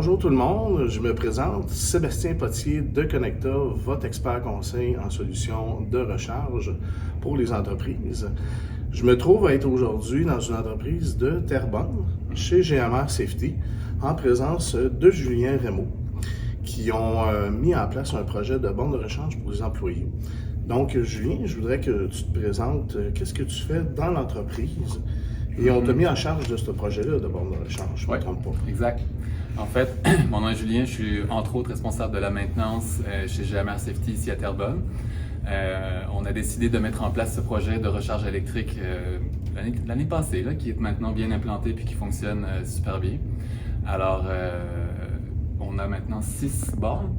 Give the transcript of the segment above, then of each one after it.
Bonjour tout le monde, je me présente, Sébastien Potier de Connecta, votre expert conseil en solutions de recharge pour les entreprises. Je me trouve à être aujourd'hui dans une entreprise de Terrebonne, chez GMR Safety, en présence de Julien Raymond, qui ont mis en place un projet de borne de rechange pour les employés. Donc, Julien, je voudrais que tu te présentes, qu'est-ce que tu fais dans l'entreprise? Et on t'a mis en charge de ce projet-là de borne de rechange, je ne me trompe pas. Exact. En fait, mon nom est Julien, je suis entre autres responsable de la maintenance chez GMR Safety ici à Terrebonne. On a décidé de mettre en place ce projet de recharge électrique l'année passée, là, qui est maintenant bien implanté et qui fonctionne super bien. Alors, on a maintenant 6 bornes.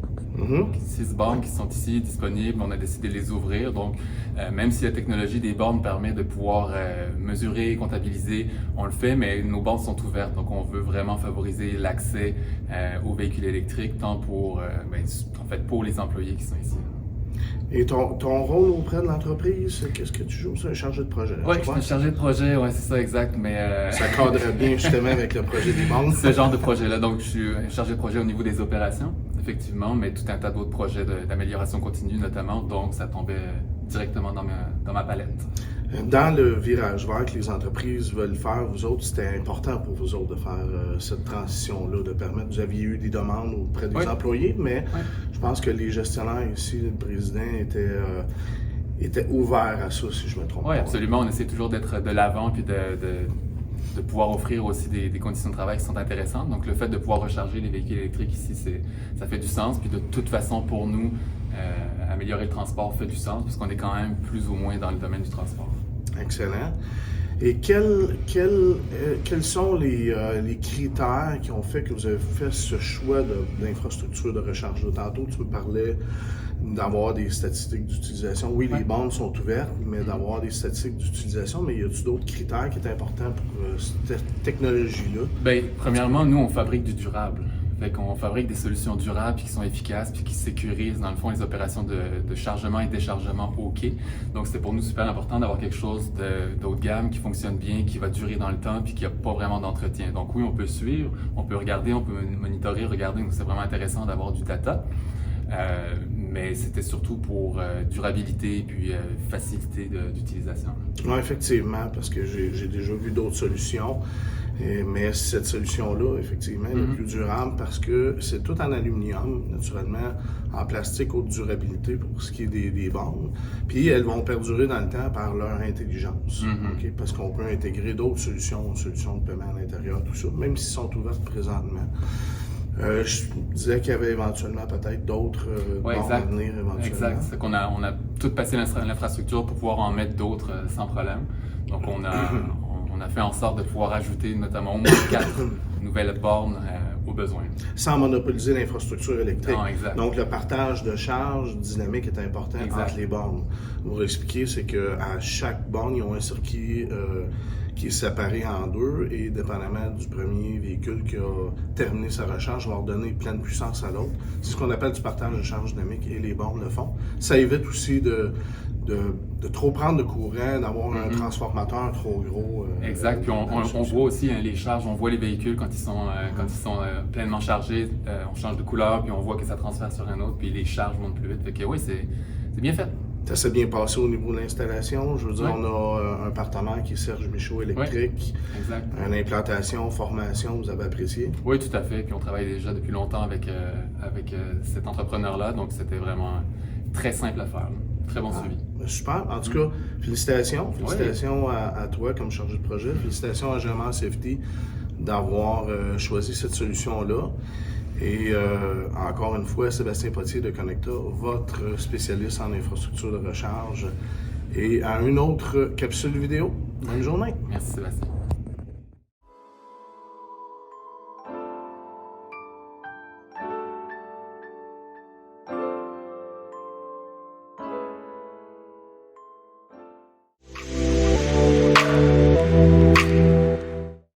6 bornes qui sont ici disponibles, on a décidé de les ouvrir. Donc, même si la technologie des bornes permet de pouvoir mesurer, comptabiliser, on le fait, mais nos bornes sont ouvertes. Donc, on veut vraiment favoriser l'accès aux véhicules électriques, tant pour, pour les employés qui sont ici. Et ton rôle auprès de l'entreprise, qu'est-ce que tu joues? C'est un chargé de projet. Oui, je suis un chargé de projet, ouais, c'est ça, exact. Mais, ça cadre bien justement avec le projet des bornes. Ce genre de projet-là. Donc, je suis chargé de projet au niveau des opérations, effectivement, mais tout un tas d'autres projets d'amélioration continue notamment. Donc, ça tombait directement dans ma palette. Dans le virage vert que les entreprises veulent faire, vous autres, c'était important pour vous autres de faire cette transition-là, de permettre, vous aviez eu des demandes auprès des employés, mais je pense que les gestionnaires ici, le président, était ouvert à ça, si je me trompe pas. Oui, absolument. On essaie toujours d'être de l'avant puis de pouvoir offrir aussi des conditions de travail qui sont intéressantes. Donc, le fait de pouvoir recharger les véhicules électriques ici, ça fait du sens. Puis de toute façon, pour nous, améliorer le transport fait du sens puisqu'on est quand même plus ou moins dans le domaine du transport. Excellent. Et quels sont les critères qui ont fait que vous avez fait ce choix d'infrastructure de recharge? Tantôt, tu me parlais d'avoir des statistiques d'utilisation. Oui, les bornes sont ouvertes, mais d'avoir des statistiques d'utilisation. Mais y a-t-il d'autres critères qui sont importants pour cette technologie-là? Bien, premièrement, nous, on fabrique du durable. Fait qu'on fabrique des solutions durables qui sont efficaces puis qui sécurisent, dans le fond, les opérations de chargement et déchargement au quai. Donc, c'était pour nous super important d'avoir quelque chose d'haut de gamme qui fonctionne bien, qui va durer dans le temps puis qui n'a pas vraiment d'entretien. Donc, oui, on peut suivre, on peut regarder, on peut monitorer, regarder. Donc, c'est vraiment intéressant d'avoir du data. Mais c'était surtout pour durabilité et puis facilité d'utilisation. Oui, effectivement, parce que j'ai déjà vu d'autres solutions. Mais cette solution-là, effectivement, est la plus durable parce que c'est tout en aluminium, naturellement, en plastique haute durabilité pour ce qui est des bornes. Puis elles vont perdurer dans le temps par leur intelligence. Okay? Parce qu'on peut intégrer d'autres solutions de paiement à l'intérieur, tout ça, même s'ils sont ouvertes présentement. Je disais qu'il y avait éventuellement peut-être d'autres bornes à venir éventuellement. Exact. C'est qu'on a tout passé l'infrastructure pour pouvoir en mettre d'autres sans problème. Donc on a fait en sorte de pouvoir ajouter notamment au moins 4 nouvelles bornes aux besoins. Sans monopoliser l'infrastructure électrique. Non, exact. Donc le partage de charge dynamique est important entre les bornes. Pour expliquer, c'est qu'à chaque borne, ils ont un circuit qui est séparé en deux et dépendamment du premier véhicule qui a terminé sa recharge, va leur donner pleine puissance à l'autre. C'est ce qu'on appelle du partage de charge dynamique et les bornes le font. Ça évite aussi de trop prendre de courant, d'avoir un transformateur trop gros. Exact. Puis on voit aussi les charges, on voit les véhicules quand ils sont pleinement chargés, on change de couleur, puis on voit que ça transfère sur un autre, puis les charges montent plus vite. Fait que oui, c'est bien fait. Ça s'est bien passé au niveau de l'installation. Je veux dire, on a un partenaire qui est Serge Michaud Électrique. Exact. Une implantation, formation, vous avez apprécié? Oui, tout à fait. Puis on travaille déjà depuis longtemps avec cet entrepreneur-là, donc c'était vraiment très simple à faire. Très bon suivi. Super. En tout cas, félicitations. Félicitations à toi comme chargé de projet. Félicitations à GMR Safety d'avoir choisi cette solution-là. Et encore une fois, Sébastien Potier de Connecta, votre spécialiste en infrastructure de recharge. Et à une autre capsule vidéo. Bonne journée. Merci Sébastien.